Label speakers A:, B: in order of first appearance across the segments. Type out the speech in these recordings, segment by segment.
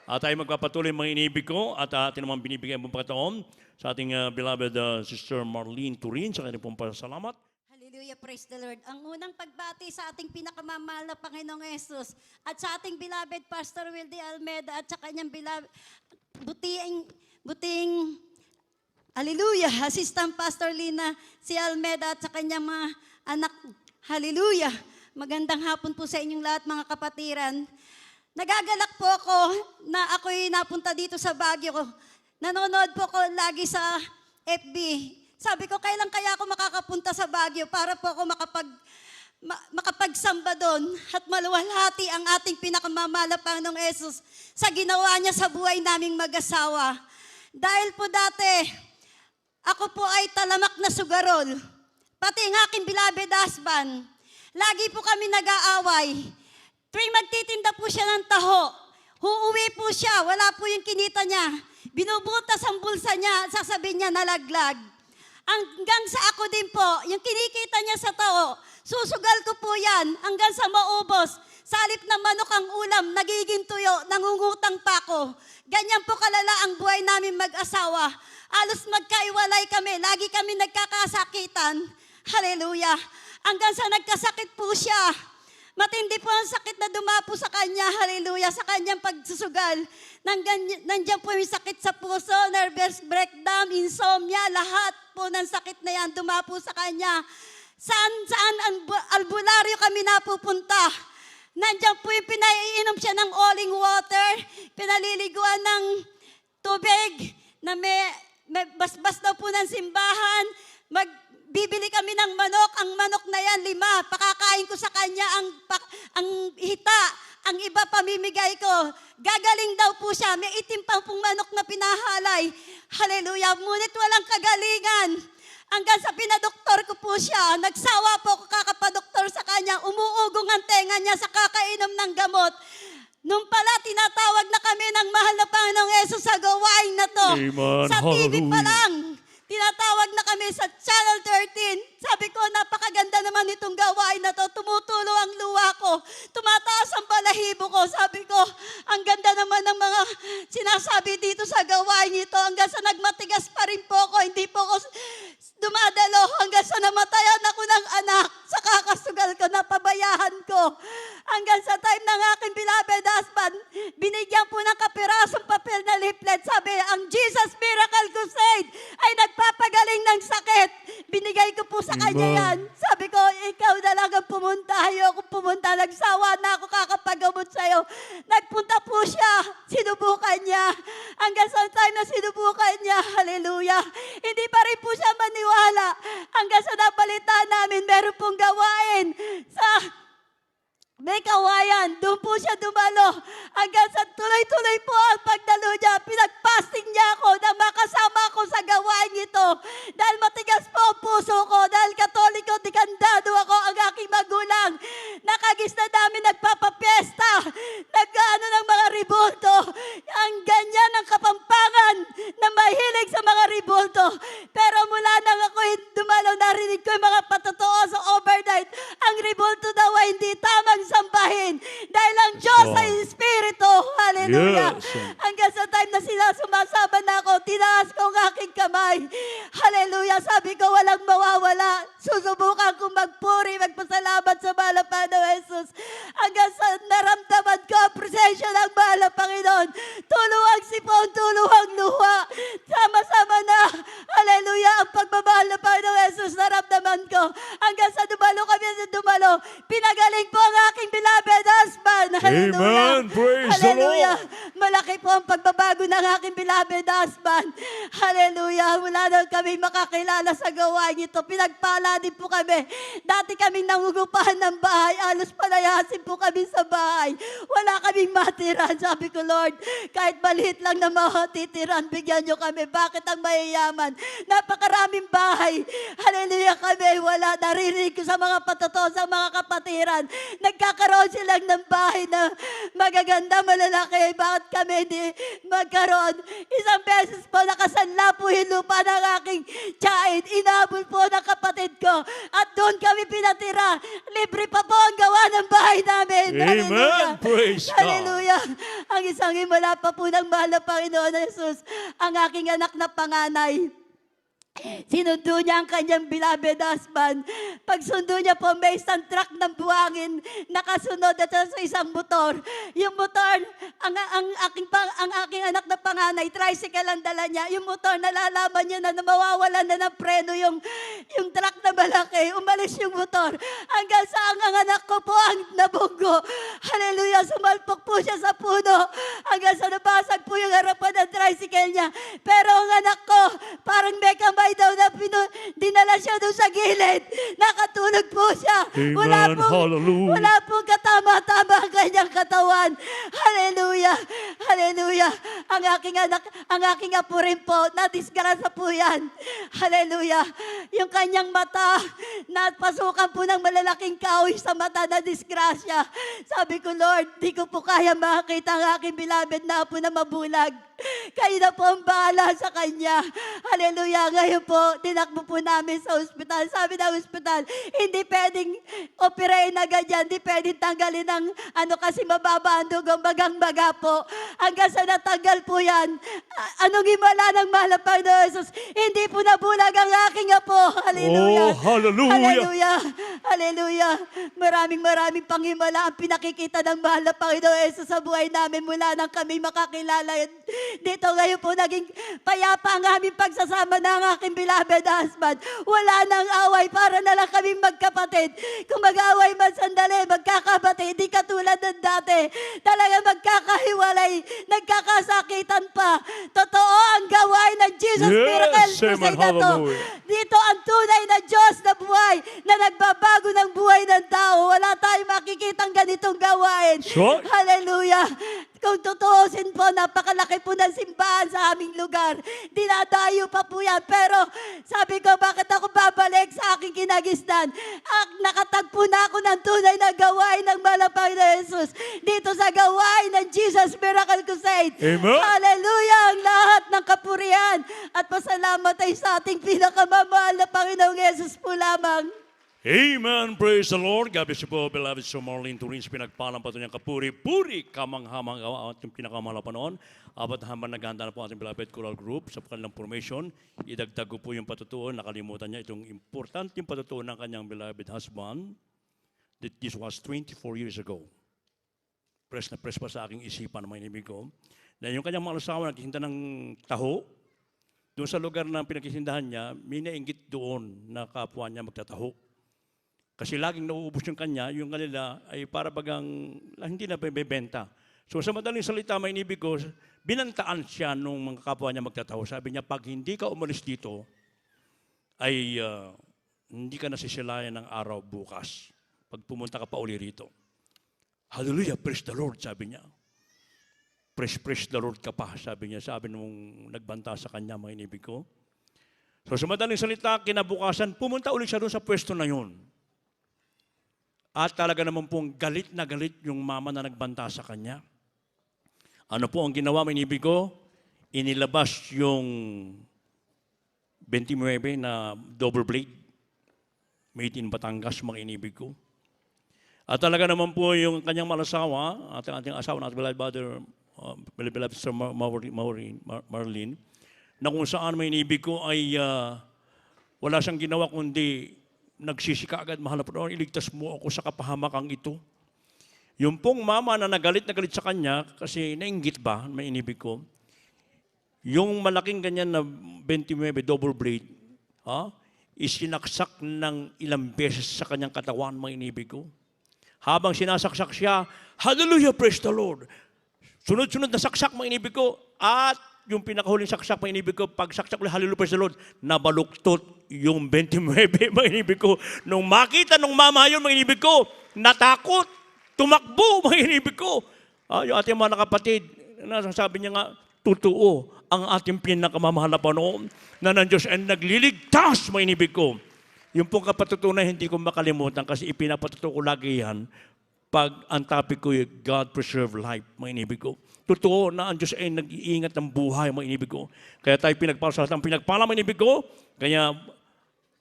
A: Tayo magpapatuloy mga inibig ko at atin naman binibigyan pong pagkataon sa ating beloved Sister Marlene Turin sa kanyang pong pasalamat.
B: Hallelujah, praise the Lord. Ang unang pagbati sa ating pinakamamahal na Panginoong Yesus at sa ating beloved Pastor Wildy Almeida at sa kanyang beloved buting Hallelujah, Assistant Pastor Lina si Almeida at sa kanyang mga anak. Hallelujah. Magandang hapon po sa inyong lahat mga kapatiran. Nagagalak po ako na ako'y napunta dito sa Baguio. Nanonood po ako lagi sa FB. Sabi ko, kailan kaya ako makakapunta sa Baguio para po ako makapagsamba doon at maluwalhati ang ating pinakamamahal na Panginoong Yesus sa ginawa niya sa buhay naming mag-asawa. Dahil po dati, ako po ay talamak na sugarol. Pati ang aking beloved husband. Lagi po kami nag-aaway. Tuwing magtitinda po siya ng taho, uuwi po siya, wala po yung kinita niya. Binubutas ang bulsa niya, sasabihin niya nalaglag. Hanggang sa ako din po, yung kinikita niya sa taho, susugal ko po yan hanggang sa maubos. Sa halip na manok ang ulam, nagiging tuyo, nangungutang pa ako. Ganyan po kalala ang buhay namin mag-asawa. Alos magkaiwalay kami, lagi kami nagkakasakitan. Hallelujah. Hanggang sa nagkasakit po siya. Matindi po ang sakit na dumapo sa kanya, hallelujah, sa kanyang pagsusugal. Nandiyan po yung sakit sa puso, nervous breakdown, insomnia, lahat po ng sakit na yan dumapo sa kanya. Saan albularyo kami napupunta. Nandiyan po yung pinaiinom siya ng oling water, pinaliliguan ng tubig, na may basbas daw po ng simbahan, bibili kami ng manok, ang manok na yan, 5. Pakakain ko sa kanya ang hita, ang iba pamimigay ko. Gagaling daw po siya, may itim pang pong manok na pinahalay. Hallelujah, ngunit walang kagalingan. Hanggang sa pinadoktor ko po siya, nagsawa po ako kakapadoktor sa kanya, umuugong ang tenga niya sa kakainom ng gamot. Nung pala, tinatawag na kami ng mahal na Panginoong Yesus sa gawain na to.
A: Amen.
B: Sa TV pa
A: Hallelujah.
B: lang. Tinatawag na kami sa Channel 13. Sabi ko, napakaganda naman itong gawain na to. Tumutulo ang luha ko. Tumataas ang balahibo ko. Sabi ko, ang ganda naman ng mga sinasabi dito sa gawain ito. Hanggang sa nagmatigas pa rin po ako. Hindi po ako dumadalo. Hanggang sa namatayan ako ng anak. Sa kakasugal ko, napabayahan ko. Hanggang sa time ng aking beloved husband, binigyan po ng kapirasong papel na leaflet. Sabi, ang Jesus Miracle Crusade ay nagpapagaling ng sakit. Binigay ko po sa kanya yan. Sabi ko, ikaw na lang ang pumunta. Ayoko pumunta. Nagsawa na ako kakapagamot sa'yo. Nagpunta po siya. Sinubukan niya. Hanggang sa time na sinubukan niya, hallelujah, hindi pa rin po siya maniwala. Hanggang sa nabalita namin, meron pong gawain sa may kawayan, doon po siya dumalo. Hanggang sa tuloy-tuloy po ang pagdalo niya. Pinagpasting niya ako na makasama ako sa gawain ito. Dahil matigas po ang puso ko. Dahil katoliko, dikandado ako ang aking magulang. Nakagis na namin nagpapapiesta. Nag-ano ng mga ribulto. Ang ganyan ang kapampangan na mahilig sa mga ribulto. Pero mula nang ako dumalo, narinig ko yung mga patotoo sa overnight. Ang ribulto daw ay hindi tamang sambahin. Dahil ang Diyos ay Espiritu. Hallelujah.
A: Yes.
B: Hanggang sa time na sumasama na ako, tinaas ko ang aking kamay. Hallelujah. Sabi ko, walang mawawala. Susubukan kong magpuri, magpasalamat sa mahal na Panginoon Jesus. Hanggang sa naramdaman ko ang presensya ng mahal na Panginoon. Tuluwang sipon, tuluwang luha. Sama-sama na. Hallelujah. Ang pagmamahal na Panginoon Jesus, naramdaman ko. Hanggang sa dumalo kami sa dumalo. Pinagaling po ang aking beloved husband. Hallelujah.
A: Amen. Praise
B: Hallelujah.
A: the Lord.
B: Malaki po ang pagbabago ng aking beloved husband. Hallelujah. Wala na kami makakilala sa gawain ito. Pinagpala din po kami. Dati kaming nangungupahan ng bahay. Alos palayasin po kami sa bahay. Wala kaming matiran. Sabi ko, Lord, kahit maliit lang na matitiran, bigyan nyo kami. Bakit ang mayayaman? Napakaraming bahay. Hallelujah kami. Wala. Naririnig ko sa mga patoto, sa mga kapatiran. Nagkakaroon silang ng bahay. bahay na magaganda, malalaki. Bakit kami hindi magkaroon? Isang beses po nakasanla po yung lupa ng aking tiyain. Inabol po ng kapatid ko. At doon kami pinatira. Libre pa po ang gawa ng bahay namin.
A: Amen. Praise God.
B: Hallelujah. Ang isang himala pa po ng mahal na Panginoon na Jesus, ang aking anak na panganay. Sinundo niya ang kanyang beloved husband. Pagsundo niya po, may isang truck ng buhangin nakasunod at sa isang motor. Yung motor, ang aking anak na panganay, tricycle ang dala niya. Yung motor, nalalaman niya na mawawalan na ng preno yung truck na malaki. Umalis yung motor. Hanggang sa ang anak ko po ang nabunggo. Hallelujah, sumalpok po siya sa puno. Hanggang sa nabasag po yung harapan ng tricycle niya. Pero ang anak ko, parang may kamay daw na dinala siya doon sa gilid. Nakatulog po siya.
A: Amen. Hallelujah.
B: Wala pong katama-tama ang kanyang katawan. Hallelujah. Hallelujah. Ang aking apo rin po, nadisgrasya po yan. Hallelujah. Yung kanyang mata, napasukan po ng malalaking kahoy sa mata na disgrasya. Sabi ko, Lord, di ko po kaya makita ang aking beloved na apo na mabulag. Kayo na po ang bahala sa kanya. Hallelujah. Ngayon po, tinakbo po namin sa ospital. Sabi ng ospital, hindi pwedeng operahin na ganyan. Hindi pwedeng tanggalin ng kasi mababa ang dugo, bagang-baga po. Hanggang sa natanggal po yan. Anong himala ng mahal na Panginoon Jesus? Hindi po nabulag ang aking apo. Hallelujah.
A: Oh, hallelujah.
B: Hallelujah. Hallelujah. Maraming panghimala ang pinakikita ng mahal na Panginoon Jesus sa buhay namin mula nang kami makakilala. Dito ngayon po naging payapa ang aming pagsasama ng aking beloved husband. Wala nang away, para na lang kaming magkapatid. Kung mag-away man sandali, magkakapatid, di katulad ng dati. Talaga magkakahiwalay, nagkakasakitan pa. Totoo ang gawain ng Jesus Miracle Crusade na to. Dito ang tunay na Diyos na buhay, na nagbabago ng buhay ng tao. Wala tayong makikitang ganitong gawain.
A: Sure.
B: Hallelujah. Kung tutuusin po, napakalaki po ng simbahan sa aming lugar. Dinadayo pa po yan. Pero sabi ko, bakit ako babalik sa aking kinagisnan? Nakatagpo na ako ng tunay na gawain ng malapang na Jesus. Dito sa gawain ng Jesus Miracle Crusade.
A: Amen.
B: Hallelujah! Ang lahat ng kapurihan at pasalamat ay sa ating pinakamamahal na Panginoong Jesus po lamang.
A: Amen. Praise the Lord. God bless you po, beloved Sir Marlene Turins. Pinagpalang pa ito niyang kapuri-puri kamanghamang ating pinakamahal na panahon. Abat habang naghahanda na po ating beloved choral group sa kanilang formation, idagdag ko po yung patutuon. Nakalimutan niya itong importanteng patutuon ng kanyang beloved husband. That this was 24 years ago. Press na press pa sa aking isipan, mga inibig ko. Na yung kanyang mga asawa nagtitinda ng taho, doon sa lugar na pinagkisindahan niya, may nainggit doon na kapwa niya magtataho. Kasi laging nauubos yung kanya, yung kanila ay para bagang hindi na bebenta. So sa madaling salita, may inibig ko, binantaan siya nung mga kapwa niya magtataho. Sabi niya, pag hindi ka umalis dito, ay hindi ka nasisilayan ng araw bukas. Pag pumunta ka pa uli rito. Hallelujah, praise the Lord, sabi niya. Praise the Lord ka pa, sabi niya. Sabi nung nagbanta sa kanya, mga inibig ko. So sa madaling salita, kinabukasan, pumunta ulit siya doon sa pwesto na yun. At talaga naman pong galit na galit yung mama na nagbanta sa kanya. Ano po ang ginawa, mga inibig ko? Inilabas yung 29 na double blade. Made in Batangas, mga inibig ko. At talaga naman po yung kanyang malasawa, ating asawa na beloved brother, beloved Sir Marlene, na kung saan may inibig ko ay wala siyang ginawa kundi nagsisika agad, mahal na Panginoon, iligtas mo ako sa kapahamakang ito. Yung pong mama na nagalit sa kanya, kasi nainggit ba, may inibig ko, yung malaking ganyan na 29 double blade, isinaksak ng ilang beses sa kanyang katawan, mga inibig ko. Habang sinasaksak siya, hallelujah, praise the Lord. Sunod-sunod na saksak, mga inibig ko, at yung pinakahuling saksak, mga inibig ko, pag saksak ulit, hallelujah, praise the Lord, nabaluktot yung 29, mga inibig ko. Nung makita nung mama yun, mga inibig ko, natakot, tumakbo, mga inibig ko. Yung ating mga nakapatid, sabi niya nga, totoo ang ating pinakamamahal na Panginoon na ng Diyos ay nagliligtas, mga inibig ko. Yung pong kapatutunan, hindi ko makalimutan kasi ipinapatuto ko lagi yan pag ang topic ko ay God preserve life, mga inibig ko. Totoo na ang Diyos ay nag-iingat ng buhay, mga inibig ko. Kaya tayo pinagpala sa lahat ng pinagpala, mga inibig ko. Kaya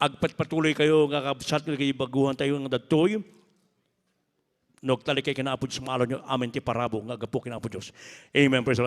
A: agpatuloy kayo, kakabsat kayo, baguhan tayo ng datoy. Nagtalik kayo kinaapod sa malo nyo, amin ti parabo, nga gapo kinaapod Diyos. Amen. Praise the Lord.